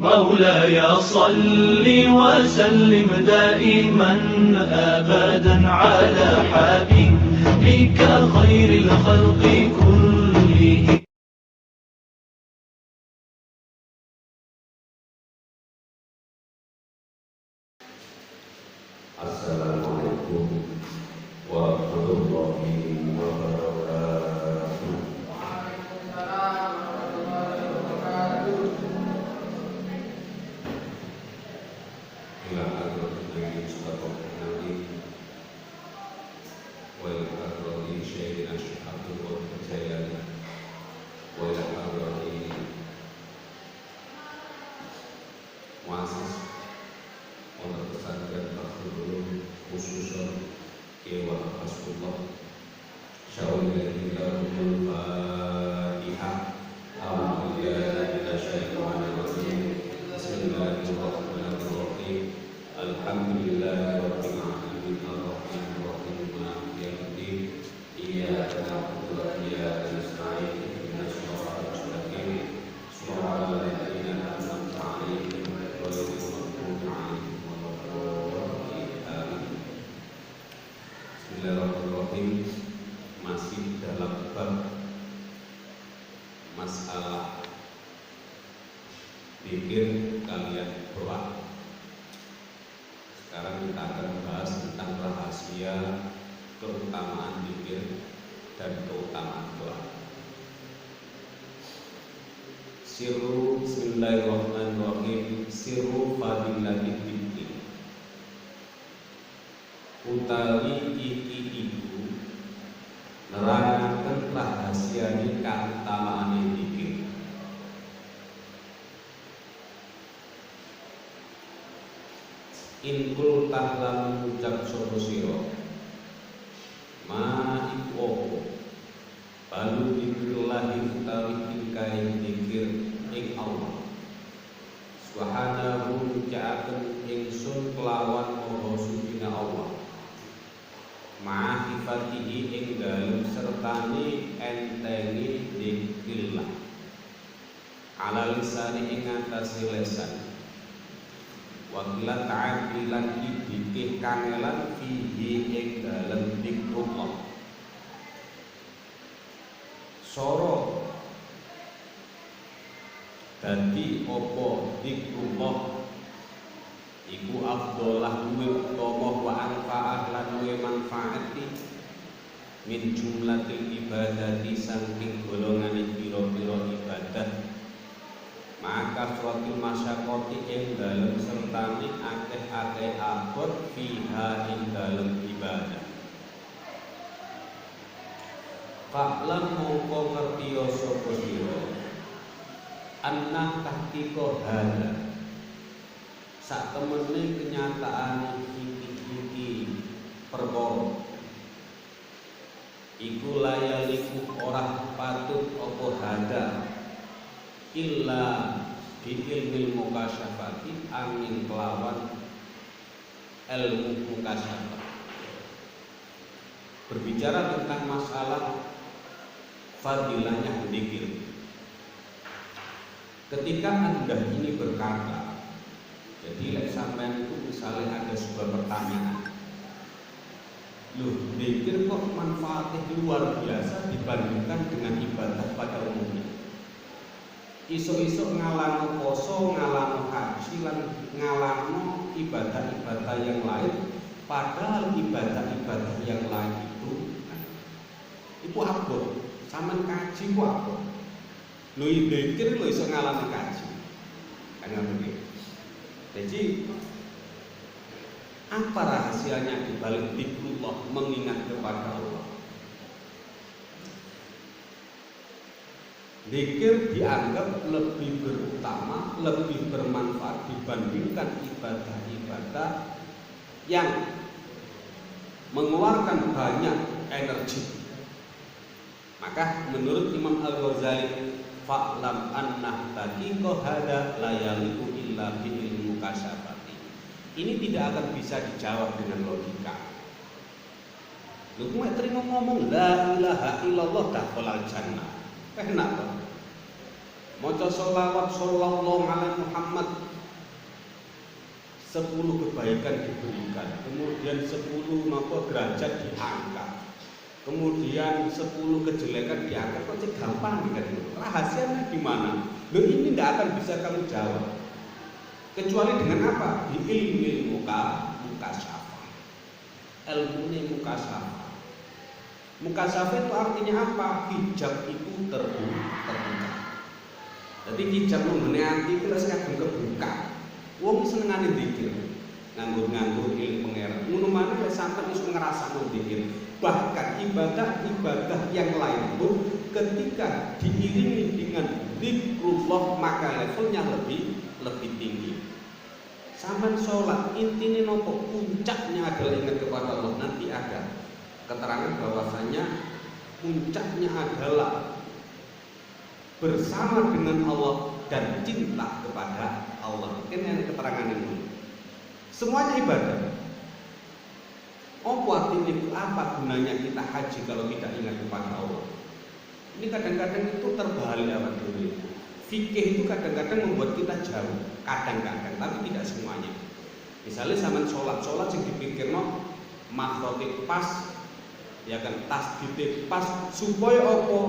مولاي صل وسلم دائما أبدا على حبيبك خير الخلق كلهم. Assalamualaikum warahmatullahi wabarakatuh. Ila hadratin Mustafa Nabi wa ila hadratin Sayyidina Syekh Abdul Qadir Jailani wa ila hadratin muassis Pondok Pesantren Fathul khususan Dewa Rasulullah Syawillah Lahumul Fatihah. A'udzubillahi minasyaitonir rajim. Bismillahirrahmanirrahim. Alhamdulillahirabbil alamin arrahmanir rahim maliki yaumiddin. Iyyaka na'budu wa iyyaka nasta'in ihdinas siratal mustaqim siratal ladzina an'amta 'alaihim ghairil maghdubi 'alaihim. Bismillahirrahmanirrahim. Masih dalam bab masalah zikir kalian doa. Sekarang kita akan membahas tentang rahasia keutamaan zikir dan keutamaan doa. Sirru bismillahirrahmanirrahim. Sirru fadilatil zikir. Utawi iki iku nerangaken rahasiane kautamaane zikir. In kul tahlam ucap sapa sira ma iku apa balu dibillahi utawi tingkai zikir ing Allah subhanahu ucapaken ingsun kelawan maha suci Allah ma'rifatihi ing dalem sertane entengi dzikrillah ala lisani ing atase lesan wakilan ta'adilan dikih kangelan fihi ing dalem dzikrullah soro dadi apa dzikrullah iku afdolah luwih utama wa anfa'ah lan luwih manfaati min jumlatil ibadati saking golongane pira-pira ibadah maka suatu masyakoti ing dalem sertane akeh-akeh abot fiha ing dalem ibadah. Fa'lam mongko ngertiya sapa sira anna tahqiqa hada sak temene kenyataan iki perkara iku layaliku ora patut apa hada illa bi ilmil mukasyafati angin kelawan ilmu mukasyafat. Berbicara tentang masalah fadilahnya zikir. Ketika Anda ini berkata, jadi lek sampean itu misalnya ada sebuah pertanyaan, loh zikir kok manfaatnya luar biasa dibandingkan dengan ibadah pada umumnya. Iso-iso ngalano poso, ngalano haji, lan ngalano ibadah-ibadah yang lain, padahal ibadah-ibadah yang lain itu abot, sampean kaji ku abot. Lho zikir lho iso ngalano kaji. Kan begitu. Jadi apa rahasianya di balik dzikrullah mengingat kepada Allah? Zikir dianggap lebih berutama, lebih bermanfaat dibandingkan ibadah-ibadah yang mengeluarkan banyak energi. Maka menurut Imam Al-Ghazali, fa'lam anna tahqiqa hada la yaliqu illa bi ilmi mukasyafati. Ini tidak akan bisa dijawab dengan logika. Lu cuma terima ngomong la ilaha illallah dakhalal jannah. Enak kok. Maca sholawat sallallahu alaihi Muhammad 10 kebaikan diberikan, kemudian 10 derajat diangkat, kemudian 10 kejelekan diangkat, kok cek gampang kan? Rahasianya gimana? Loh, ini tidak akan bisa kamu jawab kecuali dengan apa? Di ilmu mukasyafah. Ilmu mukasyafah. Mukasyafah itu artinya apa? Hijab itu terbuka. Jadi hijab mengenai hati itu kadung kebuka. Wong senengane zikir, nganggur ilmu pangeran. Ngono mana lek sampeyan iso ngrasakno zikir. Bahkan ibadah-ibadah yang lain pun ketika diiringi dengan zikrullah maka levelnya lebih tinggi. Sampeyan sholat intine nopo? Puncaknya adalah ingat kepada Allah. Nanti ada keterangan bahwasanya puncaknya adalah bersama dengan Allah dan cinta kepada Allah. Ini yang keterangan ini. Semuanya ibadah. Apa gunanya kita haji kalau tidak ingat kepada Allah? Ini kadang-kadang itu terbalik apa dulu. Fikih itu kadang-kadang membuat kita jauh, kadang-kadang, tapi tidak semuanya. Misalnya zaman sholat yang dipikirno makhrotip pas, ya kan, tasdid pas, supaya apa?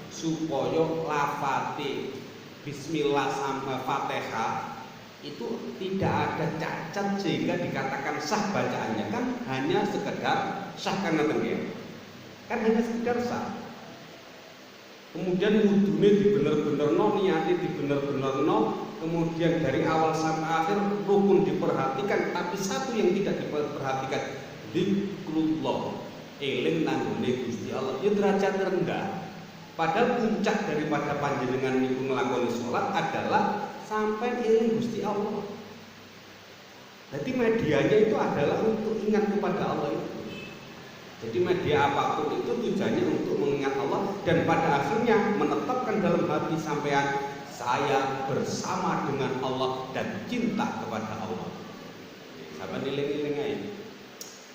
Supaya lafate bismillah sampai Fatihah itu tidak ada cacat sehingga dikatakan sah bacaannya, kan hanya sekedar sah karena tengger, kan hanya sekedar sah. Kemudian wudhunya dibener-benerno, niatnya dibener-benerno, kemudian dari awal sampai akhir rukun diperhatikan, tapi satu yang tidak diperhatikan, zikrullah, eling nanggone Gusti Allah, ya derajat rendah. Padahal puncak daripada panjenengan niku nglakoni sholat adalah sampai eling Gusti Allah. Jadi medianya itu adalah untuk ingat kepada Allah itu. Jadi media apapun itu tujuannya untuk mengingat Allah dan pada akhirnya menetapkan dalam hati sampean, saya bersama dengan Allah dan cinta kepada Allah. Sampai nilai-nilai aja.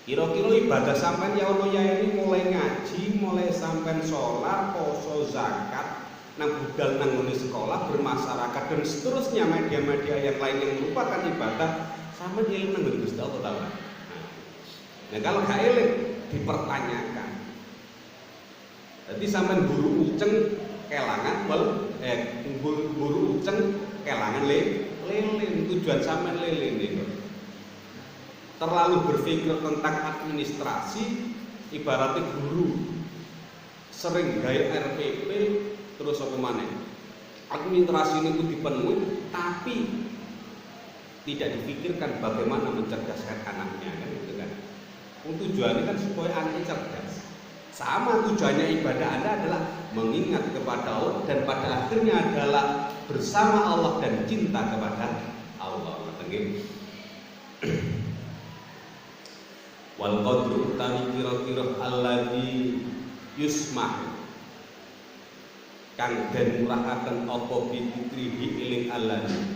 Kira-kira ibadah sampean ya Allah ya ini mulai ngaji, mulai sampean sholat, poso, zakat, nang budal nang ngene sekolah, bermasyarakat dan seterusnya media-media yang lain yang merupakan ibadah, sampean eling nang Gusti Allah taala. Nah kalau gak eling dipertanyakan. Jadi sampean buru uceng kelangan buru uceng kelangan lele, tujuan sampean lele niku. Terlalu berpikir tentang administrasi, ibaratnya guru sering gaya RPP terus apa maneh. Administrasi ini dipenuhi tapi tidak dipikirkan bagaimana mencerdaskan anaknya kan gitu kan. Tujuannya kan supaya anaknya cerdas. Sama tujuannya ibadah Anda adalah mengingat kepada Allah dan pada akhirnya adalah bersama Allah dan cinta kepada Allah. Wal qadru utawi kira-kira alladzi yusmah kang den murahaken apa bitikrihi iling alladzi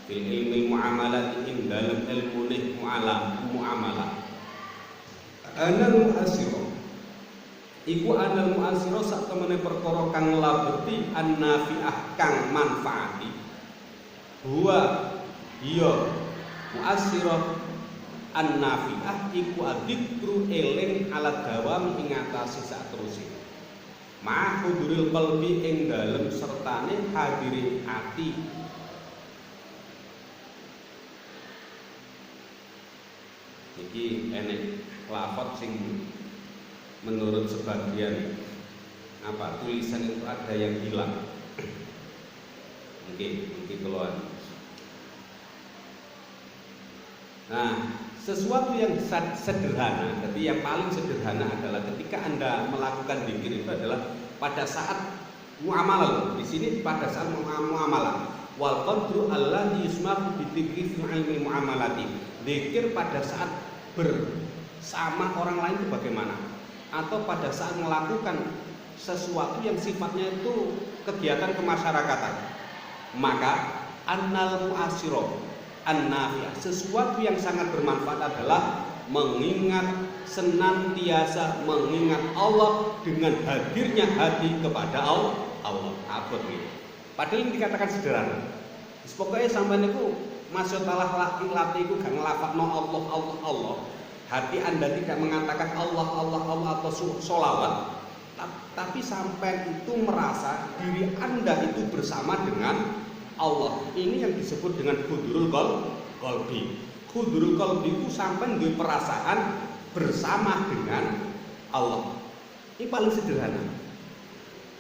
fil ilmi muamalat ing dalem ilmune muamalah. Anal mu'asiro iku anal mu'asiro sak temene perkara kang labeti an-nafi'ah kang manfaati huwa iya mu'asiro an-nafi'ah iku adzikru eling ala dawam ing atase sak teruse ma huduril qalbi ing dalem sertane hadire ati. Iki enek lafaz sing menurut sebagian tulisan itu ada yang hilang. Mungkin keluar. Nah, sesuatu yang sederhana, jadi yang paling sederhana adalah ketika Anda melakukan zikir itu adalah pada saat muamalah. Di sini pada saat muamalah. Wal qadru alladzi yusmahu bi dzikri fi ilmi muamalati. Zikir pada saat bersama orang lain itu bagaimana? Atau pada saat melakukan sesuatu yang sifatnya itu kegiatan kemasyarakatan. Maka annal mu'asyiro an-nafi'ah, sesuatu yang sangat bermanfaat adalah mengingat, senantiasa mengingat Allah dengan hadirnya hati kepada Allah. Apa itu? Padahal ini dikatakan sederhana. Pokoknya sampai niku masyaallah latih iku gak nglafadzno Allah Allah Allah, hati Anda tidak mengatakan Allah Allah Allah atau sholawat, tapi sampai itu merasa diri Anda itu bersama dengan Allah. Ini yang disebut dengan hudurul qalbi. Hudurul qalbi itu sampai duwe perasaan bersama dengan Allah. Ini paling sederhana.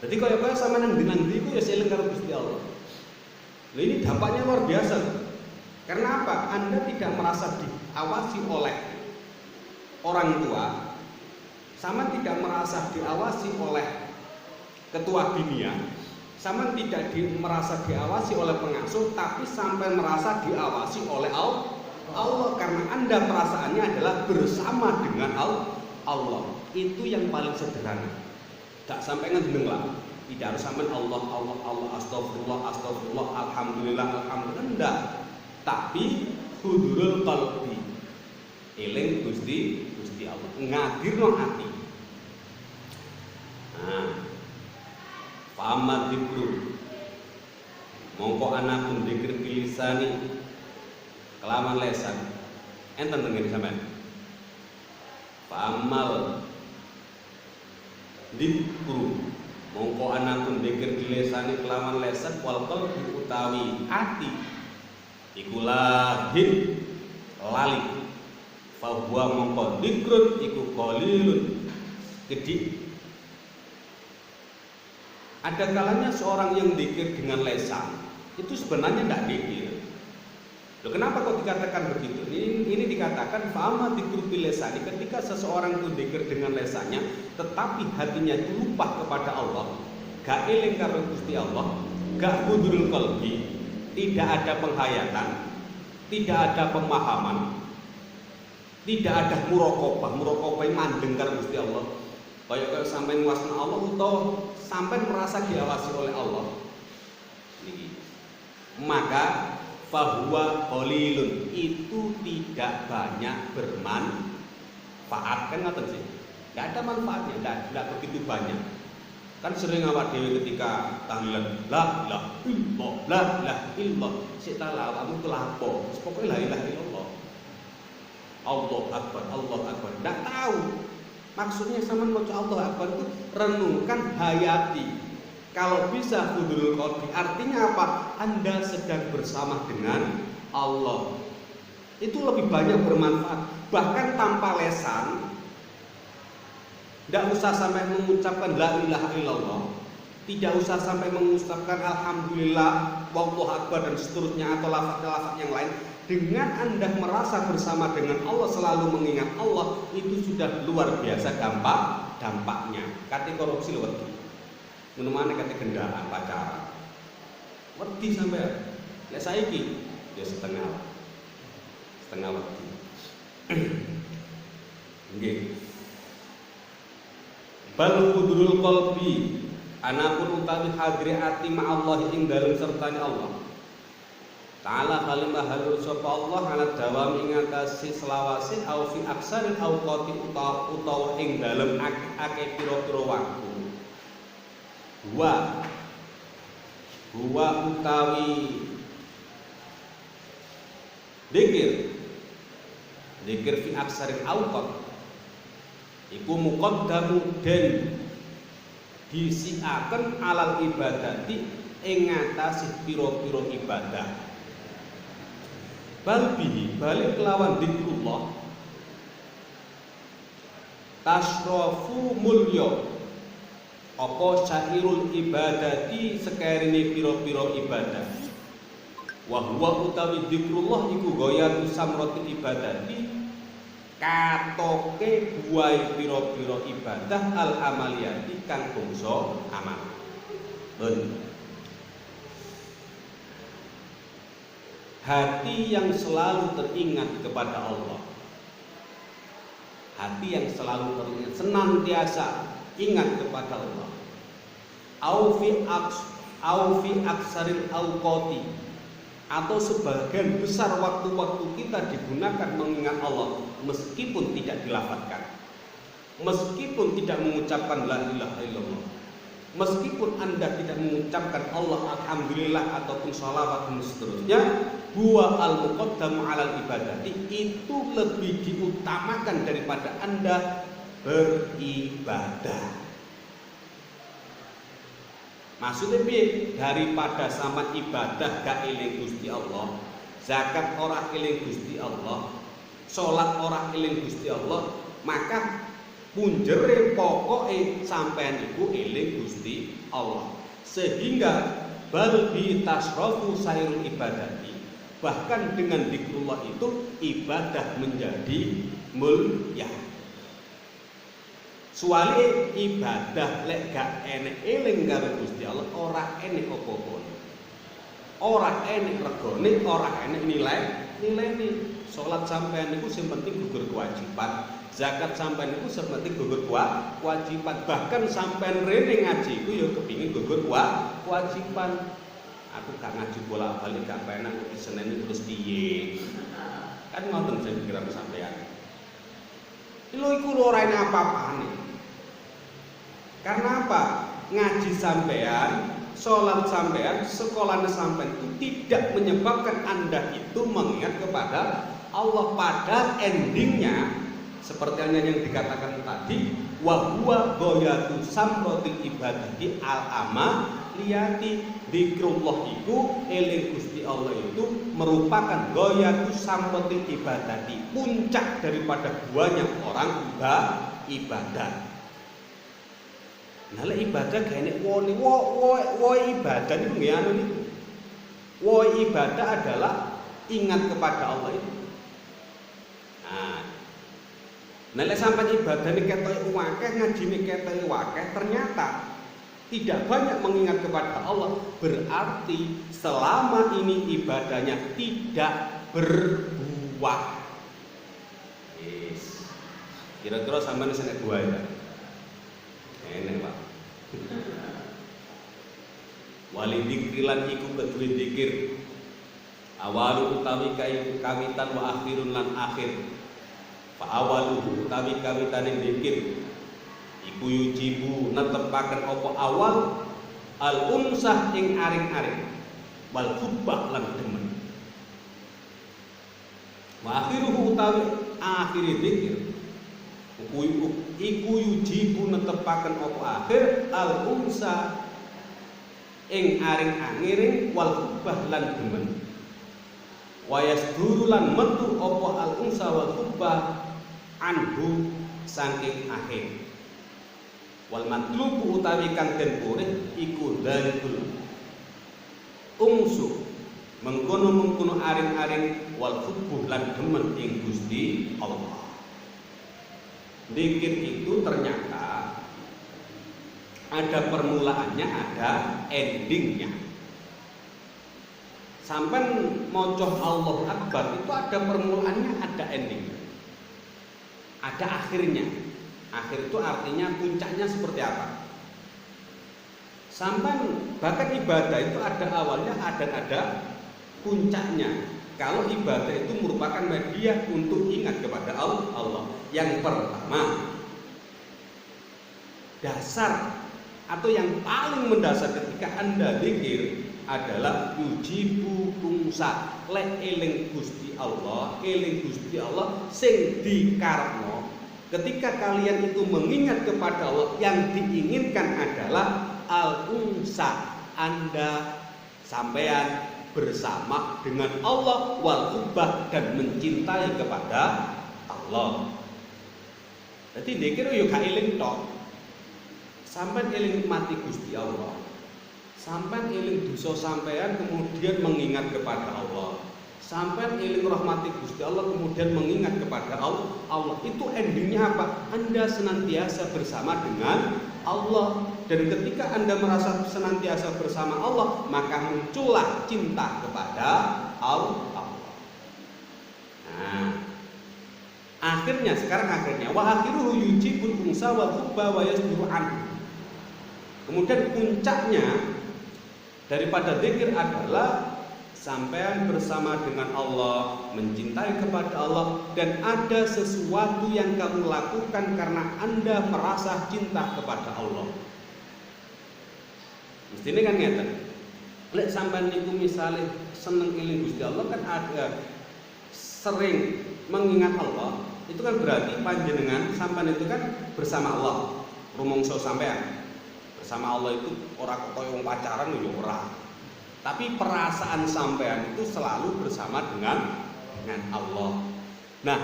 Jadi kaya sama nang ndi iku ya eling karo Gusti Allah. Nah, ini dampaknya luar biasa. Karena apa? Anda tidak merasa diawasi oleh orang tua, sama tidak merasa diawasi oleh ketua dunia, sama tidak merasa diawasi oleh pengasuh, tapi sampai merasa diawasi oleh Allah, karena Anda perasaannya adalah bersama dengan Allah. Itu yang paling sederhana. Tak sampai ngendeng lah. Tidak harus sampai Allah Allah Allah astagfirullah astagfirullah alhamdulillah alhamdulillah, enggak. Tapi hudurul qalbi, eling Gusti Allah, ngadirno ati. Nah, fa'amad dzikru, mongko ana pun dzikir bilisani kelawan lesan. Enten tengen sampean. Fa'amal dzikru, mongko ana pun dzikir bilisani kelawan lesan wal qalbi utawi ati iku lahin lali. Fahuwa mongko dzikrun iku qalilun gedhi. Ada kalanya seorang yang dzikir dengan lesan itu sebenarnya tidak dzikir. Loh, kenapa kok dikatakan begitu? Ini dikatakan fa'ama dzikru bil lesani, ketika seseorang itu dzikir dengan lesannya tetapi hatinya itu lupa kepada Allah, gak eling karo Gusti Allah, gak hudurul qalbi, tidak ada penghayatan, tidak ada pemahaman, tidak ada muraqabah mandeng karo Gusti Allah. Kaya sampai nguasna Allah utawa sampai merasa diawasi oleh Allah. Maka fahuwa qalilun, itu tidak banyak bermanfaat. Kan ngoten sih. Enggak ada manfaatnya, enggak begitu banyak. Kan sering awak dhewe ketika tahlilan la ilaha illallah, la ilaha illallah, sik ta awakmu ku lapo? Pokoke la ilaha illallah. Allah akbar, Allah akbar. Enggak tahu. Maksudnya sama maca Allah akbar itu renungkan, hayati. Kalau bisa hudurul qalbi, artinya apa? Anda sedang bersama dengan Allah. Itu lebih banyak bermanfaat. Bahkan tanpa lesan, tidak usah sampai mengucapkan la ilaha illallah, tidak usah sampai mengucapkan alhamdulillah, wallahu akbar dan seterusnya atau lafaz-lafaz yang lain. Dengan Anda merasa bersama dengan Allah, selalu mengingat Allah, itu sudah luar biasa dampaknya. Kata korupsi lho wedi. Menemani kata gendaan pacaran. Wedi sampai. Nek saiki ya setengah wedi. Nggih. Bal hudurul qalbi, anapun utawi hadri ati ma'allah ing dalem sertane Allah. Ta'ala kalimah halur sapa Allah ala dawam ing atase selawase au fi aksaril awqati utawa ing dalem akeh pira-pira waktu. Huwa utawi dzikir fi aksaril awqat iku muqaddamu den disiaken alal ibadati ing atase pira-pira ibadah. Bal bihi, balik kelawan dzikrullah tasrafu mulya apa syairul ibadati sekerine pira-pira ibadah. Wa huwa utawi dzikrullah iku ghayatu samratil ibadati, katoke buai pira-pira ibadah al amaliyati kang bangsa amal. Hati yang selalu teringat kepada Allah, hati yang selalu teringat, senantiasa ingat kepada Allah. Au fi aksaril awqati, atau sebagian besar waktu-waktu kita digunakan mengingat Allah meskipun tidak dilafadzkan, meskipun tidak mengucapkan la ilaha illallah, meskipun Anda tidak mengucapkan Allah alhamdulillah ataupun sholawat dan seterusnya, huwa al-muqaddamu alal ibadati, itu lebih diutamakan daripada Anda beribadah. Maksudnya piye? Daripada sama ibadah gak eling Gusti Allah, zakat ora eling Gusti Allah, sholat ora eling Gusti Allah, maka punjere pokoke sampean iku eling Gusti Allah. Sehingga bal bi tasrafu sairul ibadati, bahkan dengan zikrullah itu ibadah menjadi mulia. Suwali ibadah lek gak enek eling karo Gusti Allah, ora enek apa-apa. Ora enek regane, ora enek nilai-nilaine. Salat sampean niku sing penting gugur kewajiban, zakat sampean niku sing penting gugur kewajiban. Bahkan sampean rene ngaji iku ya kepingin gugur kewajiban. Aku gak ngaji bolak-balik gak penak iki Senin terus piye. Kan ngoten sing pikiran sampean. Lho iku ora enek apa-apane. Karena apa? Ngaji sampean, sholat sampean, sekolahnya sampean itu tidak menyebabkan Anda itu mengingat kepada Allah. Pada endingnya seperti yang dikatakan tadi, wa huwa ghayatu samratil ibadati al-amaliyati, zikrullah iku eling Gusti Allah itu merupakan ghayatu samratil ibadati, puncak daripada banyak orang ibadah. Nah, ibadah gene wo ibadah niku nggih anu niku. Wo ibadah adalah ingat kepada Allah itu. Nah, lek sampeyan ibadah niki ketoke akeh, ngajine ketoke akeh, ternyata tidak banyak mengingat kepada Allah, berarti selama ini ibadahnya tidak berbuah. Yes. Kira-kira sampeyan wis enek buah ya? Enak Pak. Wali dzikrilan iku kedue dzikir. Awalu utawi kawitan wa akhirun lan akhir. Fa awalu utawi kawitane dzikir iku yujibu netepaken apa awal al unsah ing aring-aring wal hubbah lan demen. Wa akhiruhu utawi akhire dzikir iku yujibu netepaken apa akhir al unsa ing aring-angiring wal hubbah lan demen. Wa yasduru lan metu apa al unsa wal hubbah anhu saking akhir. Wal matlubu utawi kang den purih iku dalikul unsu mengkono-mengkono aring-aring wal hubbuh lan demen ing Gusti Allah. Zikir itu ternyata ada permulaannya, ada endingnya. Sampai mocoh Allah Akbar itu ada permulaannya, ada endingnya, ada akhirnya. Akhir itu artinya puncaknya seperti apa. Sampai bahkan ibadah itu ada awalnya, ada puncaknya. Kalau ibadah itu merupakan media untuk ingat kepada Allah. Yang pertama, dasar atau yang paling mendasar ketika Anda zikir adalah yujibu unsa, lek eling Gusti Allah, sing dikarepno. Ketika kalian itu mengingat kepada Allah, yang diinginkan adalah al-unsa, Anda sampean bersama dengan Allah wal hubbah dan mencintai kepada Allah. Jadi zikir yo gak eling tok. Sampeyan eling mati Gusti Allah. Sampeyan eling dosa sampeyan kemudian mengingat kepada Allah. Sampeyan eling rahmati Gusti Allah kemudian mengingat kepada Allah. Itu endingnya apa? Anda senantiasa bersama dengan Allah. Dan ketika Anda merasa senantiasa bersama Allah, maka muncullah cinta kepada Allah. Nah, akhirnya wa akhiruhu yujibul unsa wal hubba wa yasduru anhu. Kemudian puncaknya daripada zikir adalah sampean bersama dengan Allah, mencintai kepada Allah, dan ada sesuatu yang kamu lakukan karena Anda merasa cinta kepada Allah. Mestine kan ngeten. Lek sampean niku misale seneng eling Gusti Allah kan ada sering mengingat Allah, itu kan berarti panjenengan sampean itu kan bersama Allah. Rumangsa sampean bersama Allah itu ora kaya wong pacaran yo ora. Tapi perasaan sampean itu selalu bersama dengan Allah. Nah,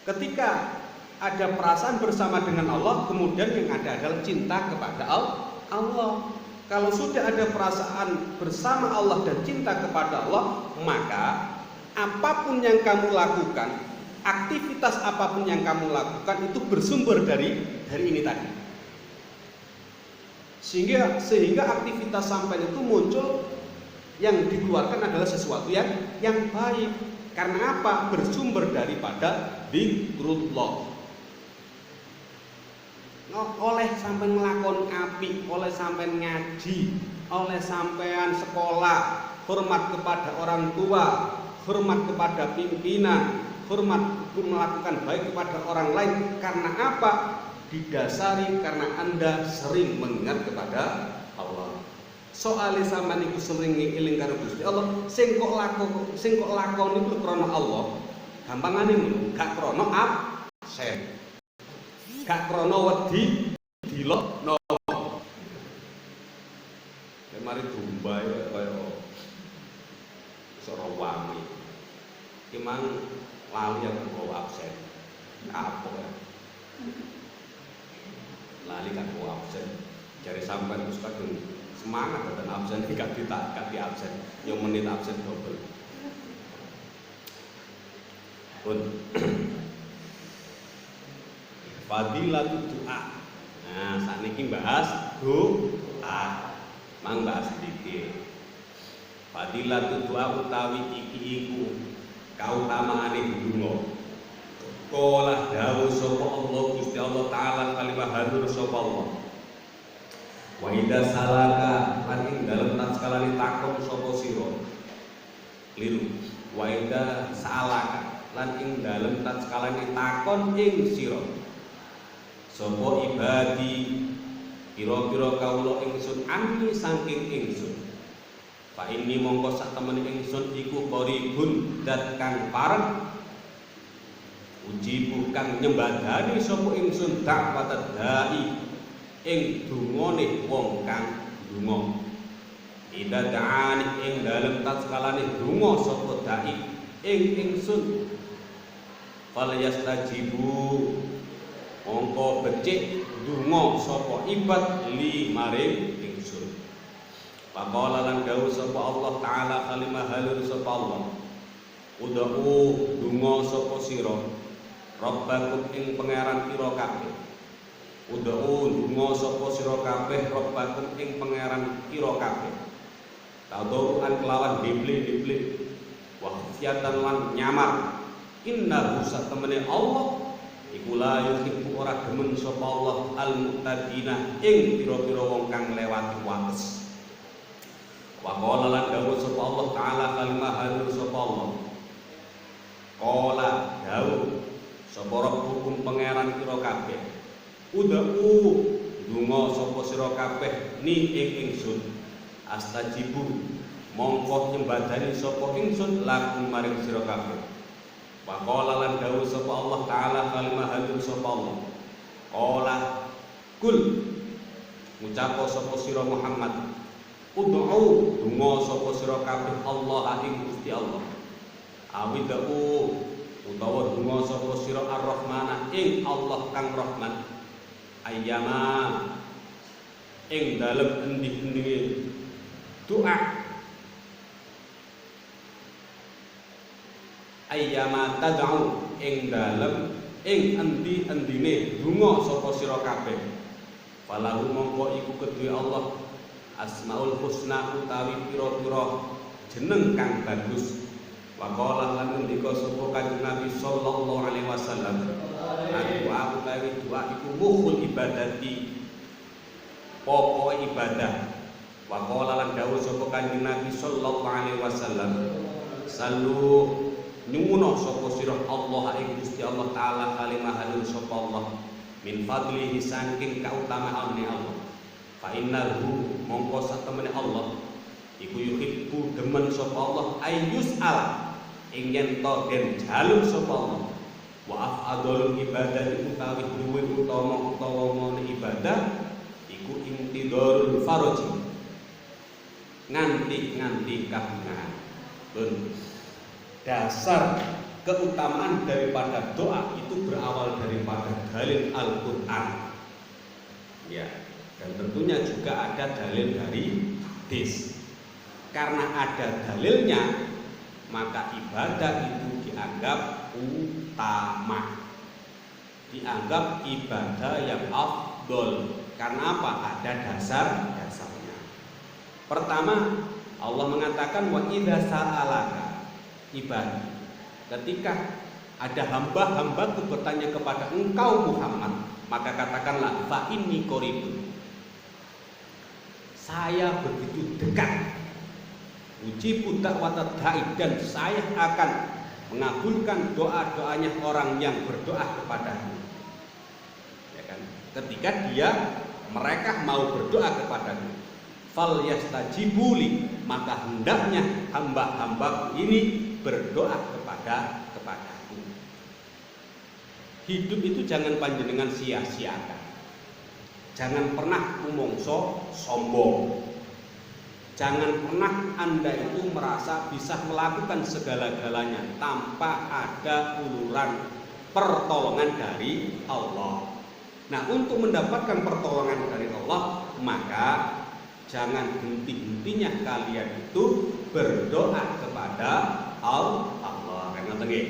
ketika ada perasaan bersama dengan Allah, kemudian yang ada adalah cinta kepada Allah. Kalau sudah ada perasaan bersama Allah dan cinta kepada Allah, maka apapun yang kamu lakukan, aktivitas apapun yang kamu lakukan itu bersumber dari ini tadi. Sehingga aktivitas sampai itu muncul yang dikeluarkan adalah sesuatu yang baik. Karena apa? Bersumber daripada dzikrullah. Oleh sampean nglakoni apik, oleh sampean ngaji, oleh sampean sekolah, hormat kepada orang tua, hormat kepada pimpinan, hormat melakukan baik kepada orang lain. Karena apa? Didasari karena Anda sering mengingat kepada Allah. Soale sampean iku sering eling karo Gusti Allah, sing kok lakoni iku krana Allah. Gampangane ngono, gak krana absen. Gak krana wedi dilokno. Mari domba kaya sora wangi. Ki mang lali yang bawa absen. Apa ya? Lali kan bawa absen. Jare sampean wis kadung semangat dan absen gak di absen. Yang menit absen double. Pun fadilatul doa. Nah, sakniki bahas doa. Mang bahas sedikit. Fadilatul doa utawi iki iku kautamaane donga. Qala dawuh sapa Allah Gusti Allah taala kalimah hadur sapa Allah. Wa idza salaka lan ing dalem taskalane takon sapa sira. Liru. Wa idza salaka lan ing dalem taskalane takon ing sira. Sapa ibadi kira-kira kawula ingsun anni saking ingsun. Fa inni mongko sak temene ingsun iku qaribun dat kang pareng uji kang nyembadani sapa ingsun dakwat dai ing dungane wong kang donga. Ida da'ani ing dalem taskalane donga sapa dai ing ingsun fal yastajibu mongko becik donga sapa ibad li maring ingsun. Faqala lan dawuh sapa Allah taala kalimah halur sapa Allah. Udhu donga sapa sira Rabbakum ing pangeran pira kabeh. Udhu donga sapa sira kabeh Rabbakum ing pangeran pira kabeh. Tadoruan kelawan dible-dible wa khufyatan lan nyamar. Innahu satemene Allah iku la yuhibbu ora demen sapa Allah al-mu'tadina ing pira-pira wong kang lewati wates. Wa qala lan dawuh sapa Allah taala kalimah hadir sapa Allah. Qala dawuh sapa rabbukum pangeran pira kabeh. Udhu donga sapa sira kabeh ni ing ingsun. Astajibu mongko nyembadani sapa ingsun lakum maring sira kabeh. Wa qala lan dawuh sapa Allah taala kalimah hadir sapa Allah. Qala kul ngucap sapa sira Muhammad ud'u donga sapa sira kabeh Allah ing Gusti Allah. Awid'u utawa donga sapa sira Ar-Rahman ing Allah kang Rahman. Ayyama ing dalem endi-endi doa ayyama tad'u ing dalem ing endi-endine donga sapa sira kabeh. Falahu mongko iku kedue Allah Asmaul Husna utawi pira-pira jeneng kang bagus. Wa qala lan ngendika sapa Kanjeng Nabi sallallahu alaihi wasallam, doa utawi doa iku mukhul ibadati, pokok ibadah. Wa qala lan dawuh sapa Kanjeng Nabi sallallahu alaihi wasallam, sallu nyuwuna sapa sira Allah ing Gusti Allah taala kalimah halul sapa Allah min fadlihi saking kautamaane Allah. fa innahu mongko satemene Allah iku yuhibbu demen sapa Allah ayyus ala ing yen to den jaluk sapa Allah wa afdalul ibadah utawi duwe utawa ibadah iku intidharul faraji nganti kabungan. Dasar keutamaan daripada doa itu berawal daripada dalil Al-Qur'an. Ya, dan tentunya juga ada dalil dari hadis. Karena ada dalilnya, maka ibadah itu dianggap utama. Dianggap ibadah yang afdol. Karena apa? Ada dasar-dasarnya. Pertama, Allah mengatakan wa idza sa'alaka ibadi. Ketika ada hamba-hambaku bertanya kepada engkau Muhammad, maka katakanlah fa inni qaribun. Saya begitu dekat. Ujibu da'watad da'i, dan saya akan mengabulkan doa-doanya orang yang berdoa kepadaku. Ya kan? Ketika mereka mau berdoa kepadaku, fal yastajibuli, maka hendaknya hamba-hambaku ini berdoa kepadaku. Hidup itu jangan panjenengan sia-siakan. Jangan pernah umongso sombong. Jangan pernah Anda itu merasa bisa melakukan segala-galanya tanpa ada uluran pertolongan dari Allah. Nah, untuk mendapatkan pertolongan dari Allah, maka jangan henti-hentinya kalian itu berdoa kepada Allah. Kan ngoten nggih.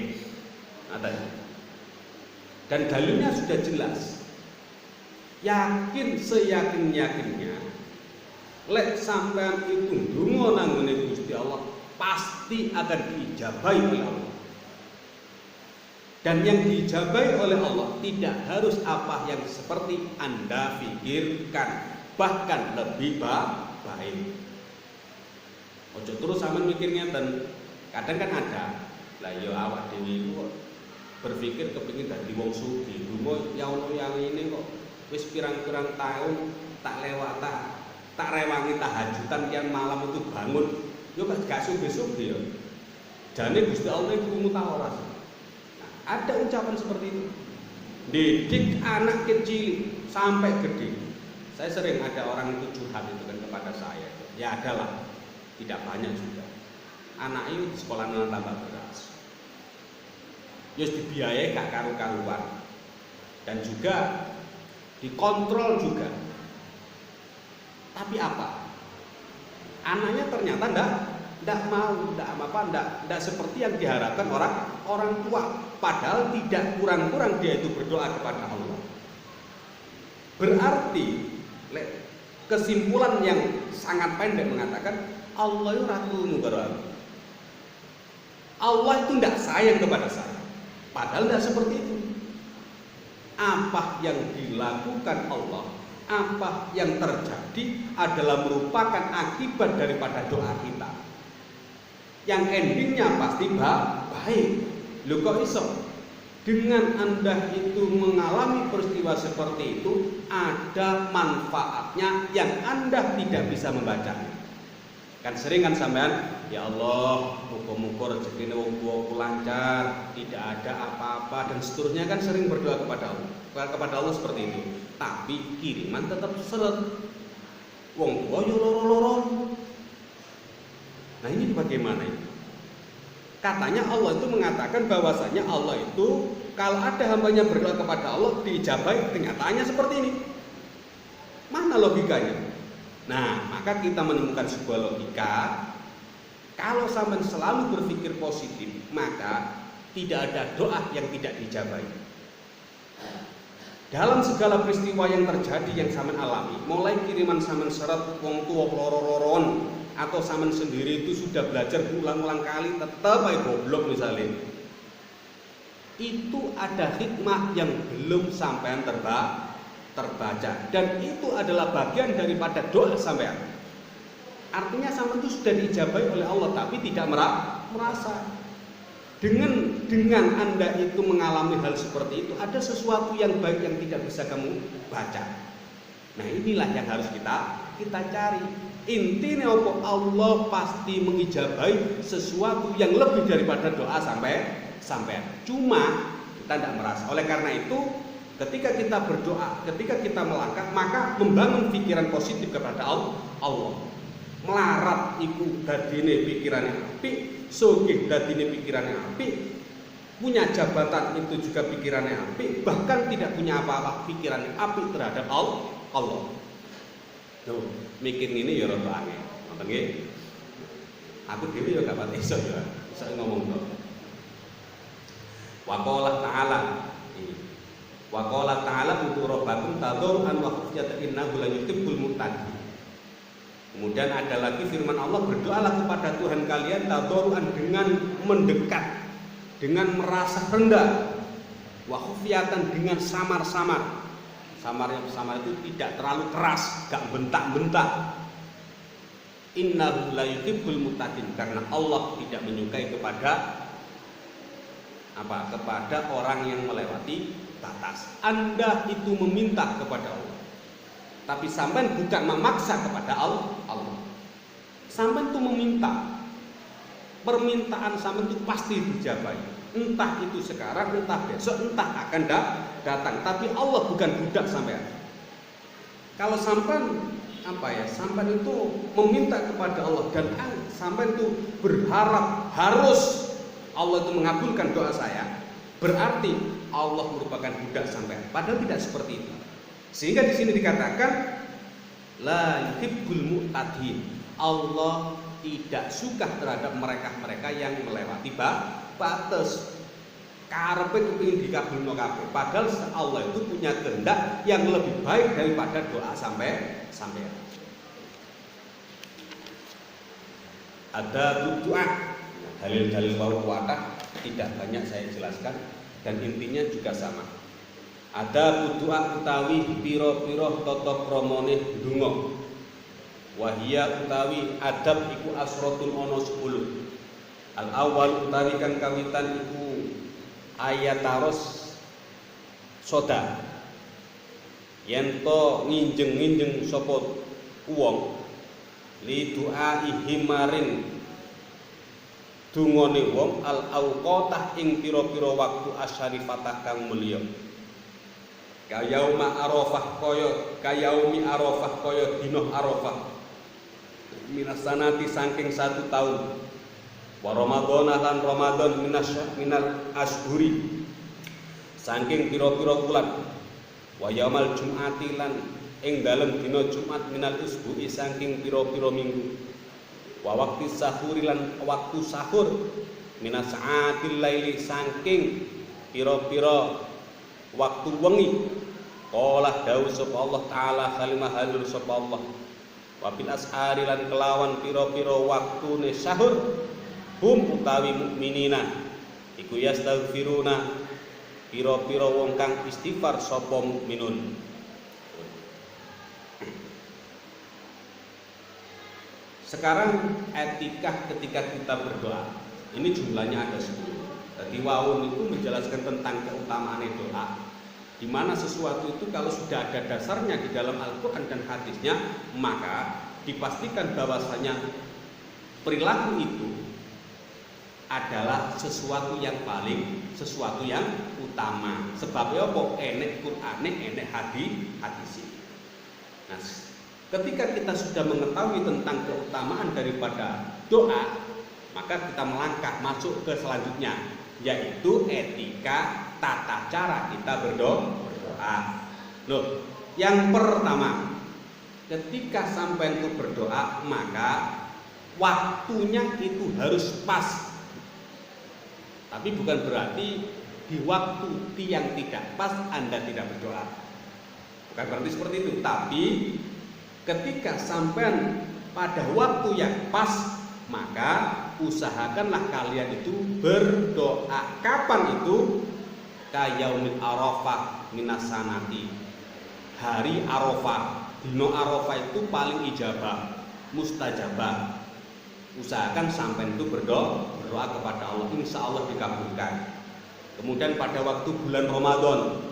Dan dalilnya sudah jelas. Yakin seyakin-yakinnya lek sampean itu ndonga nang ngene Gusti Allah pasti akan diijabahi oleh Allah. Dan yang diijabahi oleh Allah tidak harus apa yang seperti Anda pikirkan, bahkan lebih baik. Ojo terus sampean mikir ngeten. Kadang kan ada, lah ya awak dhewe iku berpikir kepengin dadi wong sugih. Dungo ya ono yang ini kok wis pirang-pirang tahun tak lewat tak rewangi tahajudan kian malam itu bangun. Yo gak sugih-sugih ya. Jane Gusti Allah iku mutawara. Ada ucapan seperti itu. Didik anak kecil sampai gede. Saya sering ada orang itu curhat itu kan kepada saya. Ya adalah, tidak banyak juga. Anak ini di sekolah tambah beras. Yus dibiayai gak karu-karuan. Dan juga dikontrol juga. Tapi apa? Anaknya ternyata enggak seperti yang diharapkan orang tua. Padahal tidak kurang-kurang dia itu berdoa kepada Allah. Berarti kesimpulan yang sangat pendek mengatakan Allah itu ratulmu karo aku. Allah itu tidak sayang kepada saya. Padahal tidak seperti itu. Apa yang dilakukan Allah, apa yang terjadi adalah merupakan akibat daripada doa kita. Yang endingnya pasti baik. Loh kok iso? Dengan Anda itu mengalami peristiwa seperti itu, ada manfaatnya yang Anda tidak bisa membacanya. Kan sering kan sampean, ya Allah, muga-muga rezekine wong tuaku lancar, tidak ada apa-apa dan seterusnya, kan sering berdoa kepada Allah seperti itu. Tapi kiriman tetap seret. Wong tua yo loro-loro. Nah, ini bagaimana ini? Katanya Allah itu mengatakan bahwasanya Allah itu kalau ada hambanya berdoa kepada Allah diijabahi, kenyataannya seperti ini. Mana logikanya? Nah, maka kita menemukan sebuah logika. Kalau sampean selalu berpikir positif, maka tidak ada doa yang tidak diijabahi. Dalam segala peristiwa yang terjadi yang sampean alami, mulai kiriman sampean seret wong tuwa loro-loron, atau sampean sendiri itu sudah belajar ulang-ulang kali tetap aja goblok misalnya, itu ada hikmah yang belum sampean terbaca, dan itu adalah bagian daripada doa sampean. Artinya sampean itu sudah diijabahi oleh Allah tapi tidak merasa. Dengan Anda itu mengalami hal seperti itu, ada sesuatu yang baik yang tidak bisa kamu baca. Nah inilah yang harus kita cari. Intinya apa? Allah pasti mengijabahi sesuatu yang lebih daripada doa sampai. Cuma kita tidak merasa. Oleh karena itu, ketika kita berdoa, ketika kita melangkah, maka membangun pikiran positif kepada Allah. Melarat iku dadine pikirannya apik, sugih dadine pikirannya apik, punya jabatan itu juga pikirannya apik, bahkan tidak punya apa-apa pikirannya apik terhadap Allah. Tuh, mikir ini ya rada angel. Ngoten nggih. Aku dhewe ya gak pati iso ya, iso ngomong to. Wa qala ta'ala. Wa qala ta'ala uturobakum tadur'an wa khufyatan innahu la yuhibbul muttaqin. Kemudian ada lagi firman Allah, berdoalah kepada Tuhan kalian tadur'an dengan mendekat, dengan merasa rendah, wa khufyatan dengan samar-samar. Samar itu tidak terlalu keras, gak bentak-bentak. Innahu la yuhibbul muttaqin, karena Allah tidak menyukai kepada orang yang melewati batas. Anda itu meminta kepada Allah, tapi sampean bukan memaksa kepada Allah. Sampean itu meminta, permintaan sampean itu pasti dijabahi. Entah itu sekarang, entah besok, entah akan datang. Tapi Allah bukan budak sampean. Kalau sampean sampean itu meminta kepada Allah dan sampean itu berharap harus Allah itu mengabulkan doa saya, berarti Allah merupakan budak sampean. Padahal tidak seperti itu. Sehingga di sini dikatakan la yuhibbul mu'tadin. Allah tidak suka terhadap mereka yang melewati batas. Karepe kepengin dikabulno kabeh. Padahal Allah itu punya kehendak yang lebih baik daripada doa sampai. Ada doa. Dalil-dalil wau kuatah tidak banyak saya jelaskan dan intinya juga sama. Ada doa utawi piro-piro tata kramane ndonga. Wahia utawi adab iku asratun ana 10. Al awal utawi kang kawitan iku ayataros soda. Yen to nginjeng-nginjeng sapa wong li du'a himaring dungane wong al auqatah ing pira-pira waktu asyarifatah kang mulya. Kayaumi Arafah kaya dina Arafah. Minasanati saking 1 tahun. Wa Ramadan lan Ramadan minal ashhuri. Saking pira-pira bulan. Wa yaumal jum'ati lan ing dalem dina Jumat minal usbu'i saking pira-pira minggu. Wa waqti sahur lan waktu sahur minas sa'atil laili saking pira-pira waktu wengi. Qala dawuh sapa Allah taala kalimah halul sapa Allah. Wa bil ashari lan kelawan pira-pira waktune sahur hum utawi mukminina iku yastaghfiruna pira-pira wong kang istighfar sapa mukminun. Sekarang etika ketika kita berdoa. Ini jumlahnya ada 10. Jadi wawun itu menjelaskan tentang keutamaan doa. Di mana sesuatu itu kalau sudah ada dasarnya di dalam Al-Qur'an dan hadisnya, maka dipastikan bahwasanya perilaku itu adalah sesuatu yang utama. Sebabnya apa? Enek Qur'ane, enek hadis. Nah, ketika kita sudah mengetahui tentang keutamaan daripada doa, maka kita melangkah masuk ke selanjutnya, yaitu etika tata cara kita berdoa. Loh, yang pertama, ketika sampai itu berdoa, maka waktunya itu harus pas. Tapi bukan berarti di waktu yang tidak pas Anda tidak berdoa. Bukan berarti seperti itu, tapi ketika sampai pada waktu yang pas, maka usahakanlah kalian itu berdoa. Kapan itu? Kayaumil Arafah minasanati. Hari Arafah, dino Arafah itu paling ijabah, mustajabah. Usahakan sampai itu berdoa kepada Allah, insya Allah dikabulkan. Kemudian pada waktu bulan Ramadan,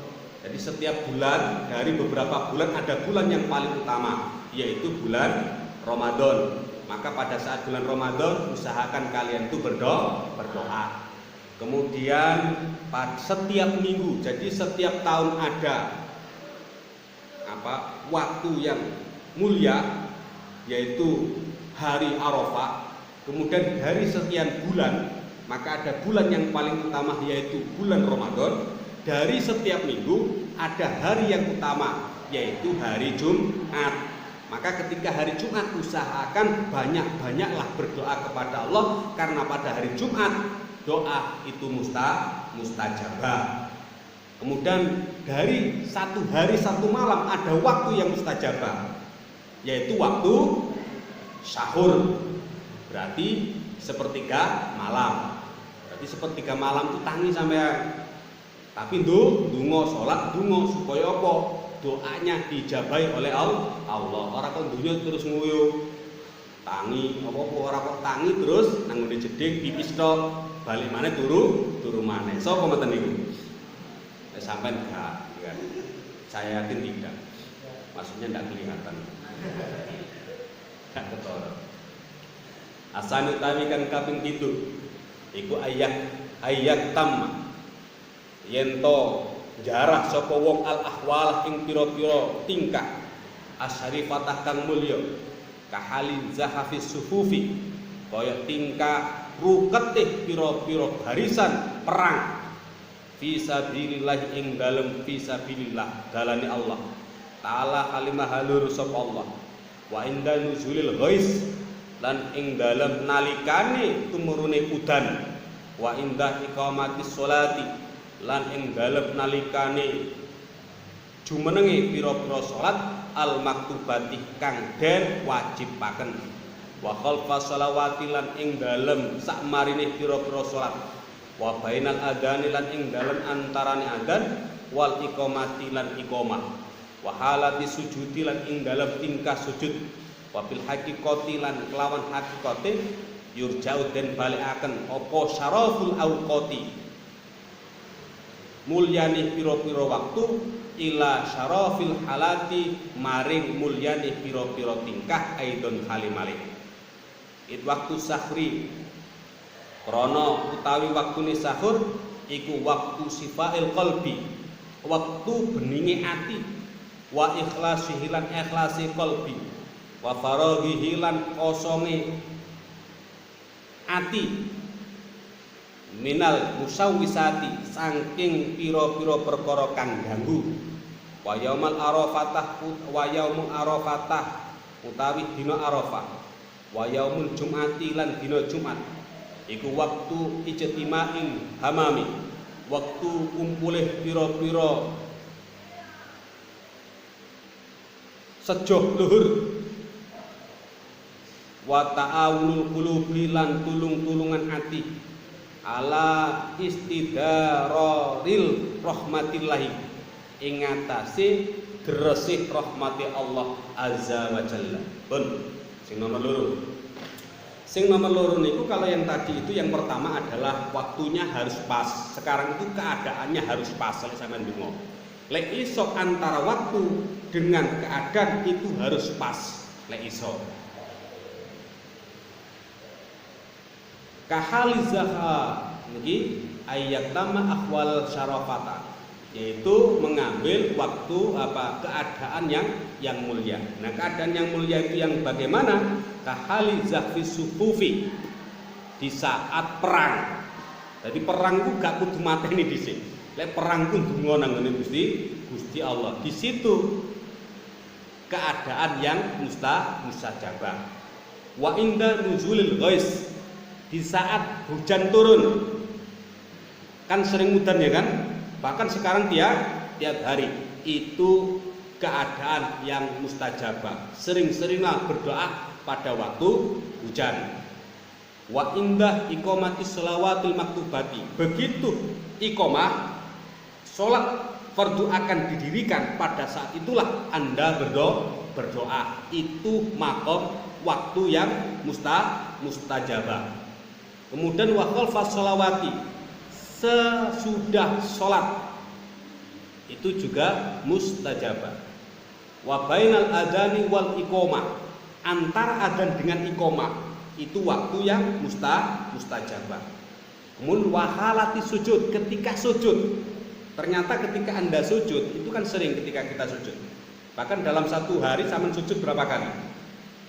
Jadi setiap bulan, dari beberapa bulan ada bulan yang paling utama, yaitu bulan Ramadan. Maka pada saat bulan Ramadan usahakan kalian itu berdoa. Kemudian setiap minggu, jadi setiap tahun ada waktu yang mulia, yaitu hari Arafah. Kemudian dari sekian bulan, maka ada bulan yang paling utama, yaitu bulan Ramadan. Dari setiap minggu ada hari yang utama, yaitu hari Jumat. Maka ketika hari Jumat usahakan banyak-banyaklah berdoa kepada Allah, karena pada hari Jumat doa itu mustajabah. Kemudian dari satu hari satu malam ada waktu yang mustajabah, yaitu waktu sahur. Berarti sepertiga malam. Berarti sepertiga malam itu tangi sampean. Tapi ndonga salat ndonga supaya apa? Doanya dijabahi oleh Allah. Ora kok dunya terus nguyuh. Tangi apa-apa ora kok tangi terus nang ngene jeding pipis tok, balik maneh turu maneh. Sapa mboten niku? Sampai enggak, kan? Saya yakin tidak. Maksudnya enggak kelihatan. Enggak ketara. Asan utawi kan kaping 7 iku ayat tam yen to jarah sapa wong al ahwal ing pira-pira tingkah asyarifatah kang mulya kahalin zahafis sufufi kaya tingkah ruketih pira-pira barisan perang fisabilillah ing dalem fisabilillah dalane Allah taala kalimah halur sapa Allah wa inda nuzulil ghais lan ing dalem nalikane tumurune udan wa inda iqamatis sholati lan ing dalem nalikane jumenenge pira-pira salat al maktubati kang den wajibaken wa khalfa sholawati lan ing dalem sakmarine pira-pira salat wa bainal adani lan ing dalem antarane adzan wal iqamati lan iqamah wa halati sujudi lan ing dalem tingkah sujud wa bil haqiqati lan kelawan hakikate yurja'u den balikaken apa syaraful auqati mulyani pira-pira waktu ila syarafil halati maring mulyani pira-pira tingkah aidon halimalik it waktu sahri krana utawi waktune sahur iku waktu sifail qalbi waktu beninge ati wa ikhlasihi lan ikhlasi qalbi wa faraghihi lan kosonge ati minal musawwisati saking pira-pira perkara kang ganggu wa yaumul arafatah utawi dina arafah wa yaumul jumati lan dina jumat iku waktu ijtima'in hamami waktu kumpulih pira-pira sejoh luhur wa ta'awunul qulubi lan tulung-tulungan ati ala istidaroril rahmatillahi ing atase gresih rahmati Allah azza wa jalla. Pun sing nomor loro niku kalau yang tadi itu yang pertama adalah waktunya harus pas. Sekarang itu keadaannya harus pas lek sampean ndonga. Lek iso antara waktu dengan keadaan itu harus pas. Lek iso kahalizaha niki ayat nama ahwal syarafata yaitu mengambil waktu keadaan yang mulia. Nah, keadaan yang mulia itu yang bagaimana? Kahalizah fi sufufi di saat perang. Jadi perang ku gak kudu mateni dhisik. Lek perang ku ndonga nang ngene Gusti Allah. Di situ keadaan yang mustajabah. Wa inda nuzulil ghais di saat hujan turun, kan sering hujan ya kan, bahkan sekarang tiap hari itu keadaan yang mustajabah. Sering-seringlah berdoa pada waktu hujan. Wa indah iqamatis sholawatil maktubati, begitu iqamah sholat fardu akan didirikan, pada saat itulah Anda berdoa. Itu makom waktu yang mustajabah. Kemudian wa khalfas sholawati, sesudah sholat itu juga mustajabah. Wa bainal adzani wal iqamah, antara adzan dengan iqamah itu waktu yang mustajabah. Kemudian wahalati sujud, ketika sujud. Ternyata ketika Anda sujud, itu kan sering ketika kita sujud. Bahkan dalam satu hari sampean sujud berapa kali?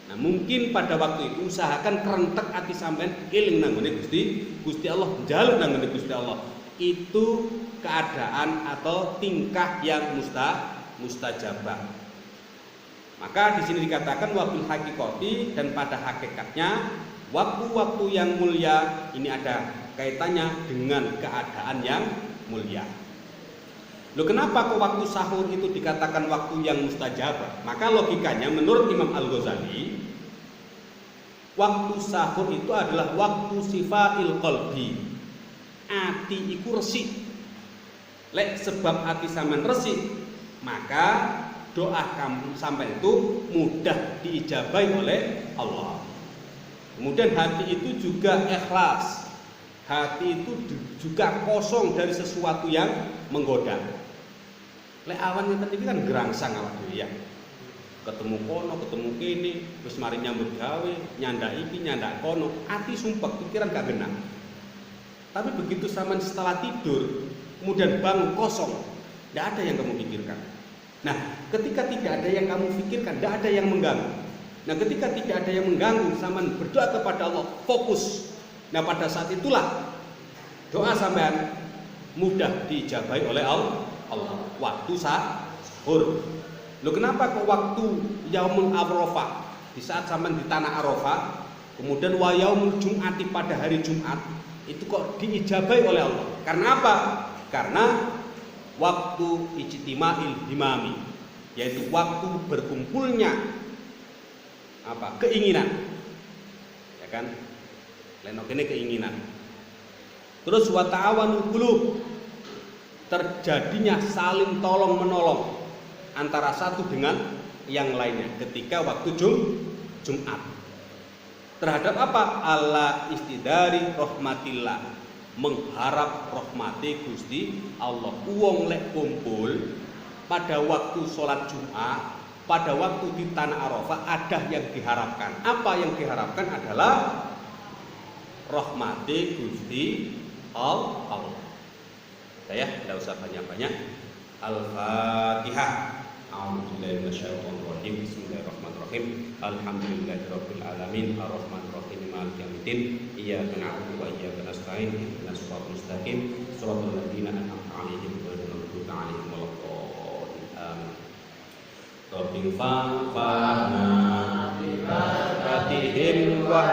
Nah, mungkin pada waktu itu usahakan kerentek ati sampean eling nang ngene Gusti Allah, njaluk nang ngene Gusti Allah. Itu keadaan atau tingkah yang mustajabah. Maka di sini dikatakan wabil hakikati, dan pada hakikatnya waktu-waktu yang mulia ini ada kaitannya dengan keadaan yang mulia. Loh, kenapa kok waktu sahur itu dikatakan waktu yang mustajabah? Maka logikanya menurut Imam Al-Ghazali, waktu sahur itu adalah waktu sifail qalbi. Ati iku resik. Lek sebab ati sampean resik, maka doa kamu sampai itu mudah diijabahi oleh Allah. Kemudian hati itu juga ikhlas. Hati itu juga kosong dari sesuatu yang menggoda. Lek awan ngeten iki kan gerangsang awak dhewe ya. Ketemu kono, ketemu kene, wis mari nyambut gawe, nyandak iki, nyandak kono, ati sumpek, pikiran gak genah. Tapi begitu sampean setelah tidur, kemudian bangun kosong, tidak ada yang kamu pikirkan. Nah, ketika tidak ada yang kamu pikirkan, tidak ada yang mengganggu. Nah, ketika tidak ada yang mengganggu, sampean berdoa kepada Allah, fokus. Nah, pada saat itulah doa sampean mudah diijabahi oleh Allah. Waktu sahur. Loh, kenapa kok waktu yaumul Arafah, di saat sampean di tanah Arafah, kemudian wa yaumul Jum'ati pada hari Jumat, itu kok diijabahi oleh Allah? Karena apa? Karena waktu ijtima'il himami, yaitu waktu berkumpulnya apa? Keinginan. Ya kan? Lenok ini keinginan. Terus wa ta'awanul qulub, terjadinya saling tolong menolong antara satu dengan yang lainnya ketika waktu Jumat. Terhadap apa? Allah istidari rahmatillah, mengharap rahmati Gusti Allah. Wong lek kumpul pada waktu sholat Jumat, pada waktu di tanah Arafah, ada yang diharapkan. Apa yang diharapkan adalah rahmati Gusti Allah. Ya, tidak usah banyak-banyak. Al-Fatihah. A'udzubillahi minasyaitonirrajim. Bismillahirrahmanirrahim. Alhamdulillahirabbil alamin, arrahmanirrahim, maliki yaumiddin. Iyyaka na'budu wa iyyaka nasta'in. Ihdinas siratal mustaqim, siratal ladzina an'amta 'alaihim ghairil maghdubi 'alaihim waladdallin. Amin. Rabbil fa'na bi barakatihim wa